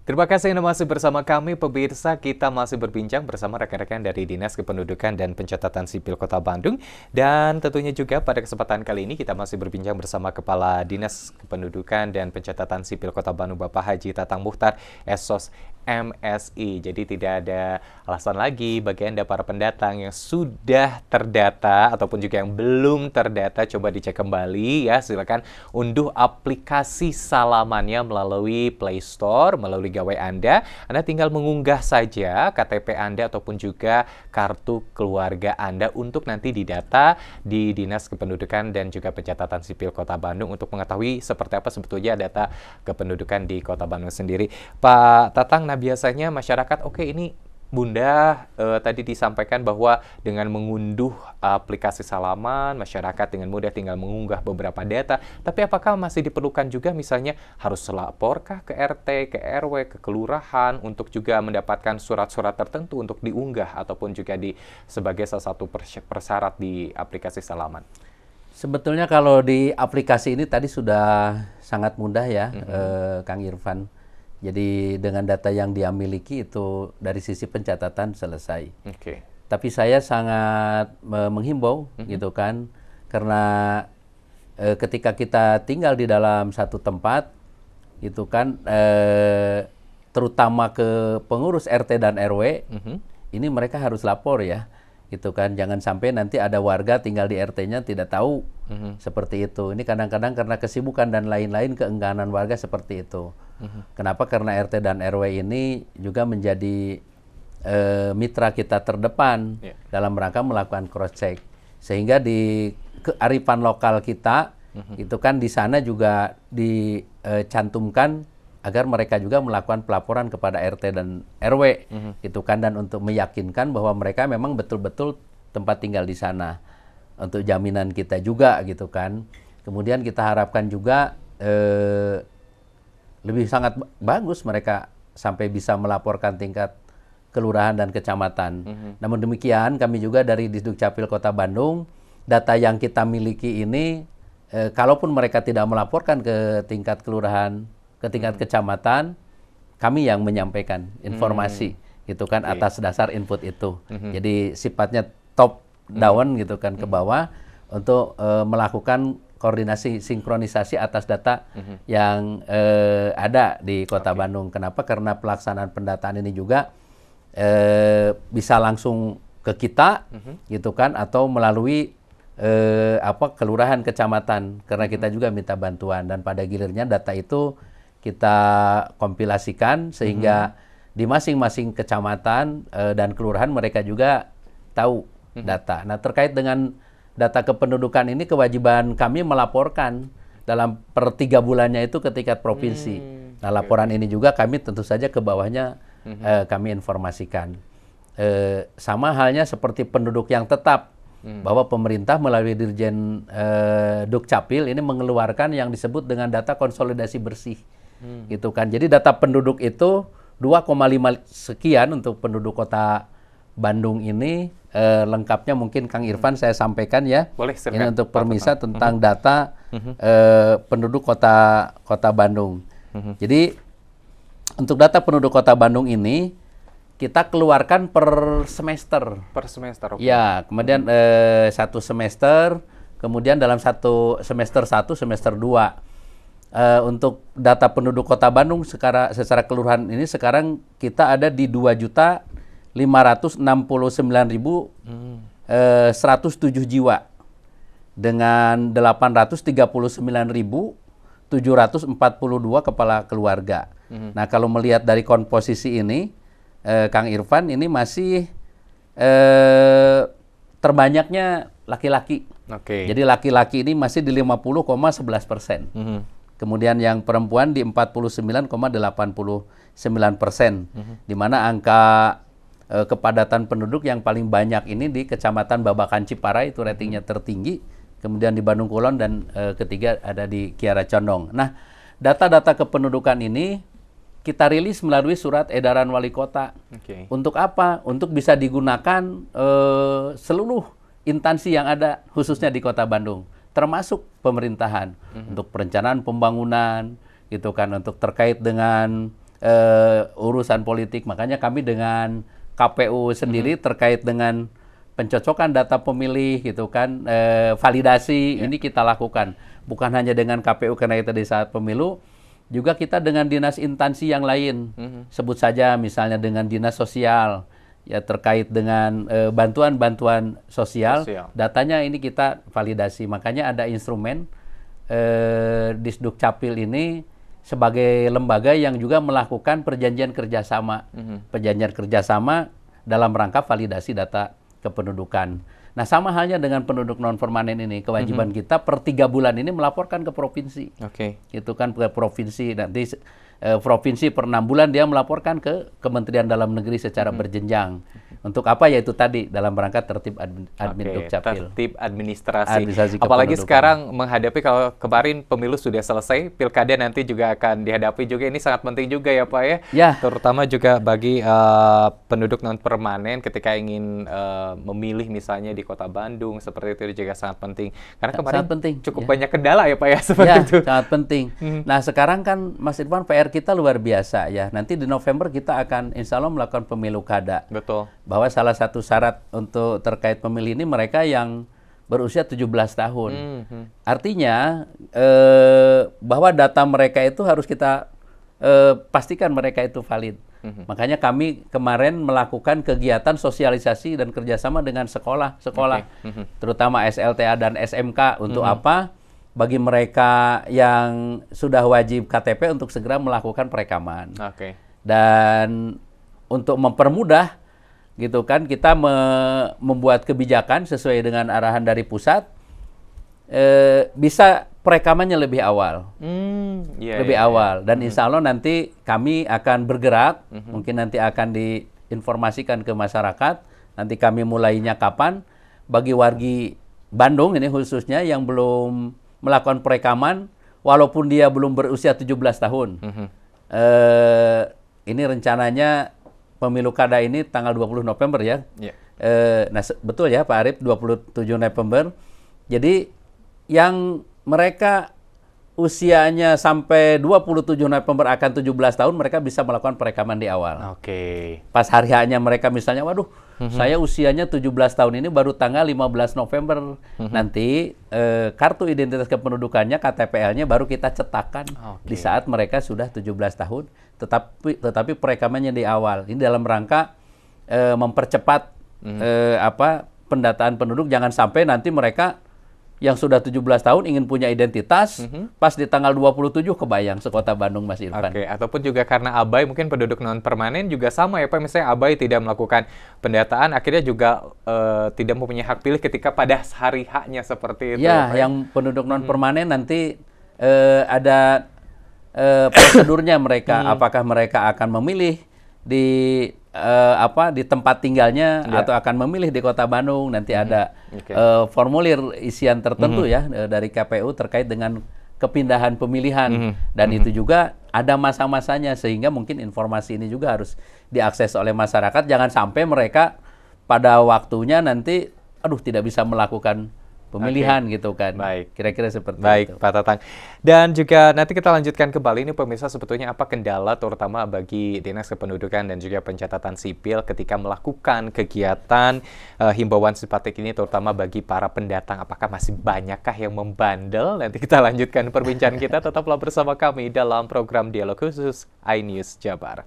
Terima kasih Anda masih bersama kami, pemirsa. Kita masih berbincang bersama rekan-rekan dari Dinas Kependudukan dan Pencatatan Sipil Kota Bandung. Dan tentunya juga pada kesempatan kali ini kita masih berbincang bersama Kepala Dinas Kependudukan dan Pencatatan Sipil Kota Bandung, Bapak Haji Tatang Muchtar, Esos MSI. Jadi tidak ada alasan lagi bagi Anda para pendatang yang sudah terdata ataupun juga yang belum terdata, coba dicek kembali ya. Silakan unduh aplikasi Salamannya melalui Play Store, melalui gawai Anda tinggal mengunggah saja KTP Anda ataupun juga kartu keluarga Anda untuk nanti didata di Dinas Kependudukan dan juga Pencatatan Sipil Kota Bandung untuk mengetahui seperti apa sebetulnya data kependudukan di Kota Bandung sendiri. Pak Tatang, nah biasanya masyarakat, oke, ini Bunda tadi disampaikan bahwa dengan mengunduh aplikasi Salaman, masyarakat dengan mudah tinggal mengunggah beberapa data. Tapi apakah masih diperlukan juga misalnya harus laporkah ke RT, ke RW, ke kelurahan untuk juga mendapatkan surat-surat tertentu untuk diunggah ataupun juga sebagai salah satu persyarat di aplikasi Salaman? Sebetulnya kalau di aplikasi ini tadi sudah sangat mudah ya, Kang Irfan. Jadi dengan data yang dia miliki itu dari sisi pencatatan selesai. Oke. Tapi saya sangat menghimbau gitu kan, karena ketika kita tinggal di dalam satu tempat itu kan, terutama ke pengurus RT dan RW, ini mereka harus lapor ya, gitu kan. Jangan sampai nanti ada warga tinggal di RT-nya tidak tahu seperti itu. Ini kadang-kadang karena kesibukan dan lain-lain, keengganan warga seperti itu. Kenapa? Karena RT dan RW ini juga menjadi mitra kita terdepan dalam rangka melakukan cross check, sehingga di kearifan lokal kita itu kan di sana juga dicantumkan agar mereka juga melakukan pelaporan kepada RT dan RW gitu kan, dan untuk meyakinkan bahwa mereka memang betul-betul tempat tinggal di sana, untuk jaminan kita juga gitu kan. Kemudian kita harapkan juga lebih sangat bagus mereka sampai bisa melaporkan tingkat kelurahan dan kecamatan. Namun demikian kami juga dari Disdukcapil Kota Bandung, data yang kita miliki ini, kalaupun mereka tidak melaporkan ke tingkat kelurahan, ke tingkat kecamatan, kami yang menyampaikan informasi gitu kan, atas dasar input itu. Jadi sifatnya top down gitu kan, ke bawah untuk melakukan koordinasi sinkronisasi atas data yang ada di Kota Bandung. Kenapa? Karena pelaksanaan pendataan ini juga bisa langsung ke kita gitu kan, atau melalui kelurahan, kecamatan, karena kita juga minta bantuan, dan pada gilirnya data itu kita kompilasikan sehingga di masing-masing kecamatan dan kelurahan mereka juga tahu data. Nah, terkait dengan data kependudukan ini, kewajiban kami melaporkan dalam per 3 bulannya itu ke tingkat provinsi. Nah, laporan ini juga kami tentu saja ke bawahnya kami informasikan. Sama halnya seperti penduduk yang tetap, bahwa pemerintah melalui Dirjen Dukcapil ini mengeluarkan yang disebut dengan data konsolidasi bersih. Gitu kan. Jadi data penduduk itu 2,5 sekian untuk penduduk Kota Bandung ini. Lengkapnya mungkin Kang Irfan saya sampaikan ya. Boleh, ini untuk permisa tentang data penduduk Kota Bandung. Jadi untuk data penduduk Kota Bandung ini kita keluarkan per semester. Per semester. Okay. Ya, kemudian satu semester, kemudian dalam satu semester 1, semester 2. Untuk data penduduk Kota Bandung secara keseluruhan ini sekarang kita ada di 2.569.107 jiwa dengan 839.742 kepala keluarga. Nah, kalau melihat dari komposisi ini, Kang Irfan, ini masih terbanyaknya laki-laki. Jadi laki-laki ini masih di 50,11%. Kemudian yang perempuan di 49,89%, di mana angka kepadatan penduduk yang paling banyak ini di Kecamatan Babakan Ciparai, itu ratingnya tertinggi, kemudian di Bandung Kulon, dan ketiga ada di Kiara Condong. Nah, data-data kependudukan ini kita rilis melalui surat edaran wali kota. Untuk apa? Untuk bisa digunakan seluruh instansi yang ada khususnya di Kota Bandung, termasuk pemerintahan, untuk perencanaan pembangunan, gitu kan, untuk terkait dengan urusan politik. Makanya kami dengan KPU sendiri terkait dengan pencocokan data pemilih gitu kan, validasi ini kita lakukan. Bukan hanya dengan KPU karena kita di saat pemilu, juga kita dengan dinas instansi yang lain. Sebut saja misalnya dengan dinas sosial, ya terkait dengan bantuan-bantuan sosial, datanya ini kita validasi. Makanya ada instrumen Disduk Capil ini sebagai lembaga yang juga melakukan perjanjian kerjasama, perjanjian kerjasama dalam rangka validasi data kependudukan. Nah, sama halnya dengan penduduk non permanen ini, kewajiban kita per 3 bulan ini melaporkan ke provinsi. Itu kan ke provinsi, nanti provinsi per 6 bulan dia melaporkan ke Kementerian Dalam Negeri secara berjenjang. Untuk apa? Yaitu tadi dalam rangka tertib admin Dukcapil. Tertib administrasi. Apalagi sekarang menghadapi, kalau kemarin pemilu sudah selesai, pilkada nanti juga akan dihadapi juga. Ini sangat penting juga ya Pak ya. Terutama juga bagi penduduk non permanen ketika ingin memilih misalnya di Kota Bandung, seperti itu juga sangat penting. Karena kemarin cukup banyak kendala ya Pak ya seperti itu. Sangat penting. Nah, sekarang kan Mas Irfan, PR kita luar biasa ya. Nanti di November kita akan insya Allah melakukan pemilu kada. Betul. Bahwa salah satu syarat untuk terkait pemilih ini mereka yang berusia 17 tahun. Artinya bahwa data mereka itu harus kita pastikan mereka itu valid. Makanya kami kemarin melakukan kegiatan sosialisasi dan kerjasama dengan sekolah-sekolah, terutama SLTA dan SMK. Untuk apa? Bagi mereka yang sudah wajib KTP untuk segera melakukan perekaman. Dan untuk mempermudah gitu kan, kita membuat kebijakan sesuai dengan arahan dari pusat, bisa perekamannya lebih awal. Lebih awal. Dan insya Allah nanti kami akan bergerak, mungkin nanti akan diinformasikan ke masyarakat, nanti kami mulainya kapan, bagi wargi Bandung ini khususnya yang belum melakukan perekaman, walaupun dia belum berusia 17 tahun. Ini rencananya pemilu kada ini tanggal 20 November ya. Nah, betul ya Pak Arif, 27 November. Jadi yang mereka usianya sampai 27 November akan 17 tahun, mereka bisa melakukan perekaman di awal. Pas hari haknya mereka misalnya, waduh, saya usianya 17 tahun ini baru tanggal 15 November. Nanti kartu identitas kependudukannya, KTPL-nya baru kita cetakkan di saat mereka sudah 17 tahun. Tetapi perekamannya di awal. Ini dalam rangka mempercepat pendataan penduduk. Jangan sampai nanti mereka yang sudah 17 tahun ingin punya identitas, pas di tanggal 27 kebayang sekota Bandung, Mas Irfan. Ataupun juga karena abai, mungkin penduduk non permanen juga sama ya Pak, misalnya abai tidak melakukan pendataan, akhirnya juga tidak mempunyai hak pilih ketika pada hari haknya seperti itu. Ya, yang penduduk non permanen nanti ada prosedurnya mereka, apakah mereka akan memilih di di tempat tinggalnya atau akan memilih di Kota Bandung. Nanti ada formulir isian tertentu ya dari KPU terkait dengan kepindahan pemilihan, dan itu juga ada masa-masanya, sehingga mungkin informasi ini juga harus diakses oleh masyarakat. Jangan sampai mereka pada waktunya nanti tidak bisa melakukan pemilihan gitu kan. Kira-kira seperti itu. Pak Tatang. Dan juga nanti kita lanjutkan kembali ini pemirsa, sebetulnya apa kendala terutama bagi Dinas Kependudukan dan juga Pencatatan Sipil ketika melakukan kegiatan himbauan simpatik ini, terutama bagi para pendatang. Apakah masih banyakkah yang membandel? Nanti kita lanjutkan perbincangan kita. Tetaplah bersama kami dalam program Dialog Khusus iNews Jabar.